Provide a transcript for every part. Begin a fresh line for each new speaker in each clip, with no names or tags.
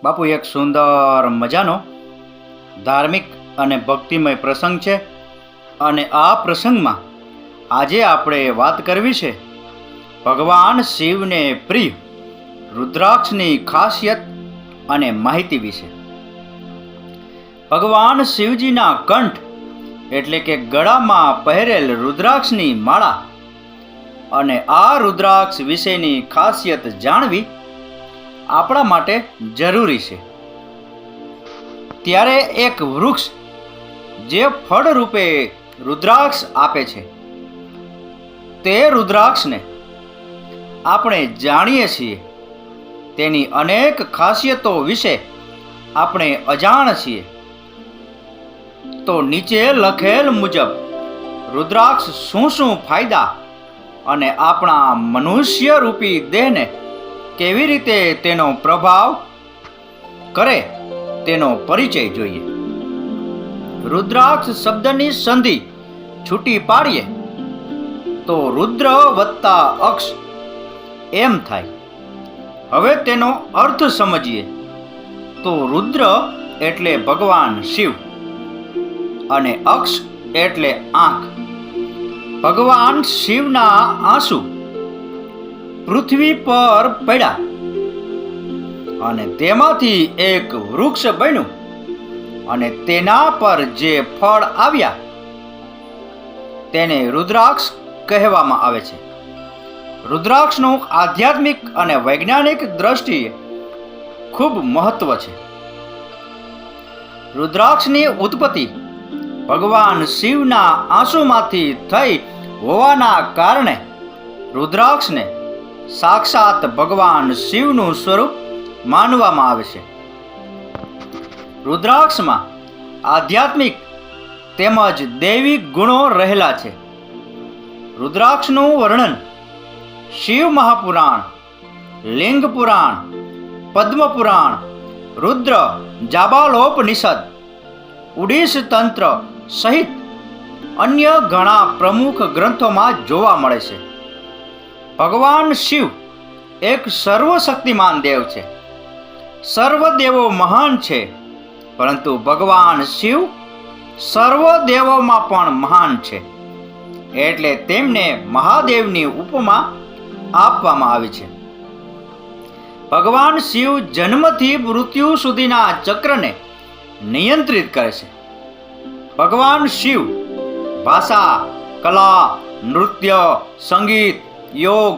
બાપુ, એક સુંદર મજાનો ધાર્મિક અને ભક્તિમય પ્રસંગ છે અને આ પ્રસંગમાં આજે આપણે વાત કરવી છે ભગવાન શિવને પ્રિય રુદ્રાક્ષની ખાસિયત અને માહિતી વિશે. ભગવાન શિવજીના કંઠ એટલે કે ગળામાં પહેરેલ રુદ્રાક્ષની માળા અને આ રુદ્રાક્ષ વિશેની ખાસિયત જાણવી આપણા માટે જરૂરી છે. ત્યારે એક વૃક્ષ જે ફળ રૂપે રુદ્રાક્ષ આપે છે તે રુદ્રાક્ષને આપણે જાણીએ છીએ, તેની અનેક ખાસિયતો વિશે આપણે અજાણ છીએ. તો નીચે લખેલ મુજબ રુદ્રાક્ષ શું શું ફાયદા અને આપણા મનુષ્ય રૂપી દેહને કેવી રીતે તેનો પ્રભાવ કરે તેનો પરિચય જોઈએ. રુદ્રાક્ષ શબ્દની સંધિ છૂટી પાડીએ તો રુદ્ર વત્તા અક્ષ એમ થાય. હવે તેનો અર્થ સમજીએ તો રુદ્ર એટલે ભગવાન શિવ અને અક્ષ એટલે આંખ. ભગવાન શિવના આંસુ પૃથ્વી પર પડ્યા અને તેમાંથી એક વૃક્ષ બન્યું અને તેના પર જે ફળ આવ્યા તેને રુદ્રાક્ષ કહેવામાં આવે છે. રુદ્રાક્ષનું આધ્યાત્મિક અને વૈજ્ઞાનિક દ્રષ્ટિએ ખૂબ મહત્વ છે. રુદ્રાક્ષની ઉત્પત્તિ ભગવાન શિવના આંસુમાંથી થઈ હોવાના કારણે રુદ્રાક્ષને સાક્ષાત ભગવાન શિવનું સ્વરૂપ માનવામાં આવે છે. રુદ્રાક્ષમાં આધ્યાત્મિક તેમજ દૈવિક ગુણો રહેલા છે. રુદ્રાક્ષનું વર્ણન શિવ મહાપુરાણ, લિંગ પુરાણ, પદ્મ પુરાણ, રુદ્ર જાબાલોપનિષદ, ઉડીશ તંત્ર સહિત અન્ય ઘણા પ્રમુખ ગ્રંથોમાં જોવા મળે છે. ભગવાન શિવ એક સર્વશક્તિમાન દેવ છે. સર્વ દેવો મહાન છે, પરંતુ ભગવાન શિવ સર્વ દેવોમાં પણ મહાન છે, એટલે તેમને મહાદેવની ઉપમા આપવામાં આવી છે. ભગવાન શિવ જન્મથી મૃત્યુ સુધીના ચક્રને નિયંત્રિત કરે છે. ભગવાન શિવ ભાષા, કલા, નૃત્ય, સંગીત, યોગ,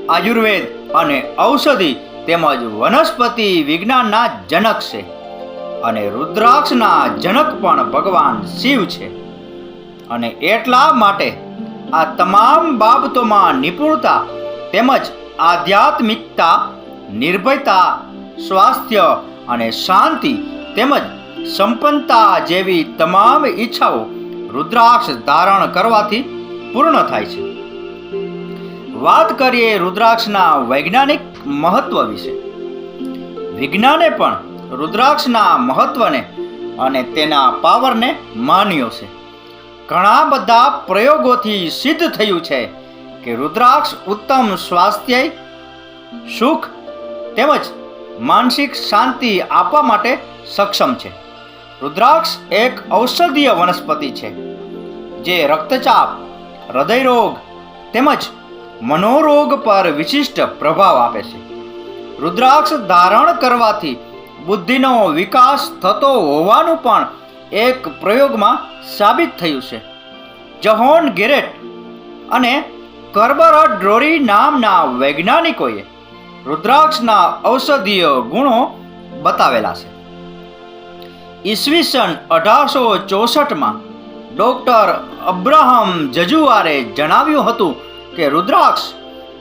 આયુર્વેદ અને ઔષધિ તેમજ વનસ્પતિ વિજ્ઞાનના જનક છે અને રુદ્રાક્ષના જનક પણ ભગવાન શિવ છે. અને એટલા માટે આ તમામ બાબતોમાં નિપુણતા તેમજ આધ્યાત્મિકતા, નિર્ભયતા, સ્વાસ્થ્ય અને શાંતિ તેમજ સંપન્નતા જેવી તમામ ઈચ્છાઓ રુદ્રાક્ષ ધારણ કરવાથી પૂર્ણ થાય છે. વાત કરીએ રુદ્રાક્ષના વૈજ્ઞાનિક મહત્વ વિશે. વિજ્ઞાને પણ રુદ્રાક્ષના મહત્વને અને તેના પાવરને માન્યો છે. ઘણા બધા પ્રયોગોથી સિદ્ધ થયું છે કે રુદ્રાક્ષ ઉત્તમ સ્વાસ્થ્ય, સુખ તેમજ માનસિક શાંતિ આપવા માટે સક્ષમ છે. રુદ્રાક્ષ એક ઔષધીય વનસ્પતિ છે જે રક્તચાપ, હૃદયરોગ તેમજ મનોરોગ પર વિશિષ્ટ પ્રભાવ આપે છે. રુદ્રાક્ષ ધારણ કરવાથી બુદ્ધિનો વિકાસ થતો હોવાનું પણ એક પ્રયોગમાં સાબિત થયું છે. જહોન ગેરેટ અને કર્બરટ ડ્રોરી નામના વૈજ્ઞાનિકોએ રુદ્રાક્ષના ઔષધીય ગુણો બતાવેલા છે. ઈસવીસન 1864માં ડૉક્ટર અબ્રાહમ જજુઆરે જણાવ્યું હતું કે રુદ્રાક્ષ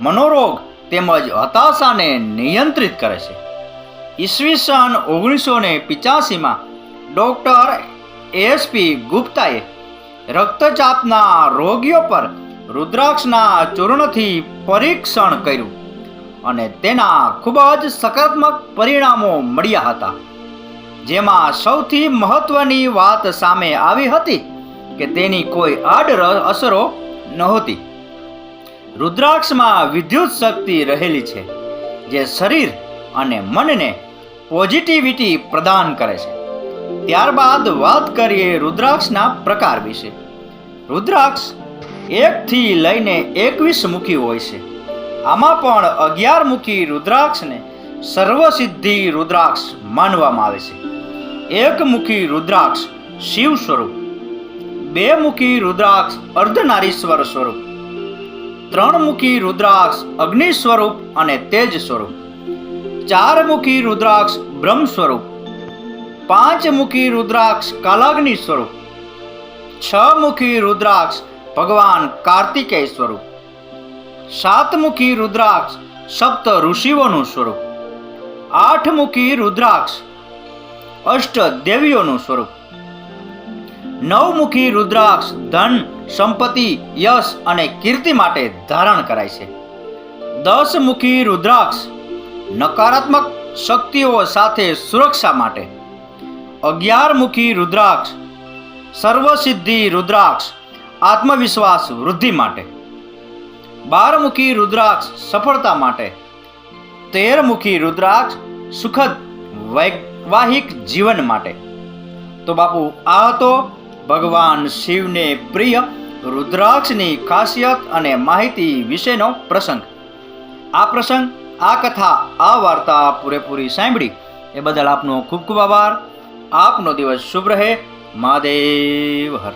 મનોરોગ તેમજ હતાશાને નિયંત્રિત કરે છે. ઈસવીસન 1985માં ડૉક્ટર એસપી ગુપ્તાએ રક્તચાપના રોગીઓ પર રુદ્રાક્ષના ચૂર્ણથી પરીક્ષણ કર્યું અને તેના ખૂબ જ સકારાત્મક પરિણામો મળ્યા હતા. જેમાં સૌથી મહત્વની વાત સામે આવી હતી કે તેની કોઈ આડઅસરો નહોતી. રુદ્રાક્ષમાં વિદ્યુત શક્તિ રહેલી છે જે શરીર અને મનને પોઝિટિવિટી પ્રદાન કરે છે. ત્યારબાદ વાત કરીએ રુદ્રાક્ષના પ્રકાર વિશે. રુદ્રાક્ષ 1 થી લઈને 21 મુખી હોય છે. આમાં પણ 11 મુખી રુદ્રાક્ષને સર્વસિદ્ધિ રુદ્રાક્ષ માનવામાં આવે છે. 1 મુખી રુદ્રાક્ષ શિવ સ્વરૂપ, 2 મુખી રુદ્રાક્ષ અર્ધનારીશ્વર સ્વરૂપ, 3 મુખી રુદ્રાક્ષ અગ્નિ સ્વરૂપ અને તેજ સ્વરૂપ, 4 મુખી રુદ્રાક્ષ બ્રહ્મ સ્વરૂપ, 5 મુખી રુદ્રાક્ષ કાલાગ્નિ સ્વરૂપ, 6 મુખી રુદ્રાક્ષ ભગવાન કાર્તિકેય સ્વરૂપ, 7 મુખી રુદ્રાક્ષ સપ્ત ઋષિઓનું સ્વરૂપ, 8 મુખી રુદ્રાક્ષ અષ્ટ દેવીઓનું સ્વરૂપ, 9 મુખી રુદ્રાક્ષ ધન, સંપત્તિ, યશ અને કીર્તિ માટે ધારણ કરાય છે. 10 મુખી રુદ્રાક્ષ નકારાત્મક શક્તિઓ સાથે સુરક્ષા માટે, 11 મુખી રુદ્રાક્ષ સર્વસિદ્ધિ રુદ્રાક્ષ આત્મવિશ્વાસ વૃદ્ધિ માટે, 12 મુખી રુદ્રાક્ષ સફળતા માટે, 13 મુખી રુદ્રાક્ષ સુખદ વૈવાહિક જીવન માટે. તો બાપુ, આ હતો ભગવાન શિવને પ્રિય રુદ્રાક્ષની ખાસિયત અને માહિતી વિશેનો પ્રસંગ. આ પ્રસંગ, આ કથા, આ વાર્તા પૂરેપૂરી સાંભળી એ બદલ આપનો ખૂબ ખૂબ આભાર. આપનો દિવસ શુભ રહે. મહાદેવ હર.